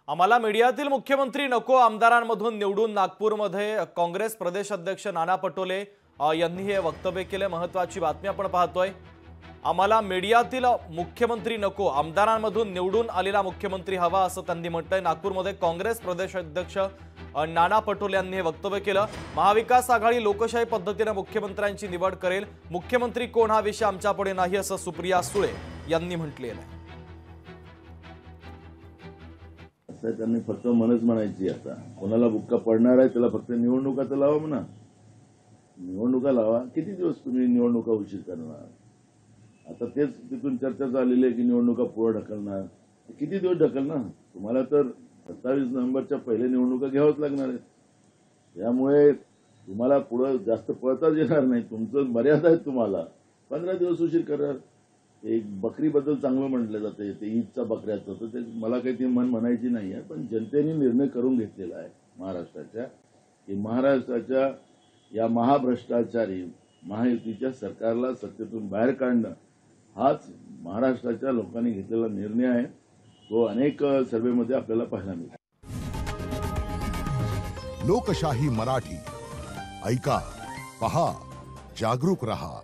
आम्हाला मीडियातील मुख्यमंत्री नको, आमदारांमधून निवडून नागपूरमध्ये काँग्रेस प्रदेश अध्यक्ष नाना पटोले यांनी हे वक्तव्य केले। महत्त्वाची बातमी आपण पाहतोय। आम्हाला मीडियातील मुख्यमंत्री नको, आमदारांमधून निवडून आलेला मुख्यमंत्री हवा असं त्यांनी म्हटलंय। नागपूरमध्ये काँग्रेस प्रदेश अध्यक्ष नाना पटोले यांनी हे वक्तव्य केलं। महाविकास आघाडी लोकशाही पद्धतीने मुख्यमंत्र्यांची निवड करेल, मुख्यमंत्री कोण हा विषय आमच्यापुढे नाही असं सुप्रिया सुळे यांनी म्हटलेलं आहे। त्यांनी फक्त मनच म्हणायची, आता कोणाला बुक्का पडणार आहे त्याला फक्त निवडणुका तर लावा म्हणा, निवडणुका लावा। किती दिवस तुम्ही निवडणुका उशीर करणार? आता तेच तिथून चर्चा झालेली आहे की निवडणुका पुढे ढकलणार। किती दिवस ढकलणार? तुम्हाला तर 27 नोव्हेंबरच्या पहिले निवडणुका घ्यावंच लागणार आहे। त्यामुळे तुम्हाला पुढे जास्त पळताच येणार नाही। तुमचं मर्यादा आहे, तुम्हाला 15 दिवस उशीर करा। एक बकरीबद्दल चांगलं म्हटलं जाते, ते ईदचा बकऱ्याचं, तर ते मला काही ती मन म्हणायची नाही आहे, पण जनतेने निर्णय करून घेतलेला आहे महाराष्ट्राच्या, की महाराष्ट्राच्या या महाभ्रष्टाचारी महायुतीच्या सरकारला सत्तेतून बाहेर काढणं हाच महाराष्ट्राच्या लोकांनी घेतलेला निर्णय आहे। तो अनेक सर्वेमध्ये आपल्याला पाहायला मिळतो। लोकशाही मराठी ऐका, पहा, जागरूक रहा।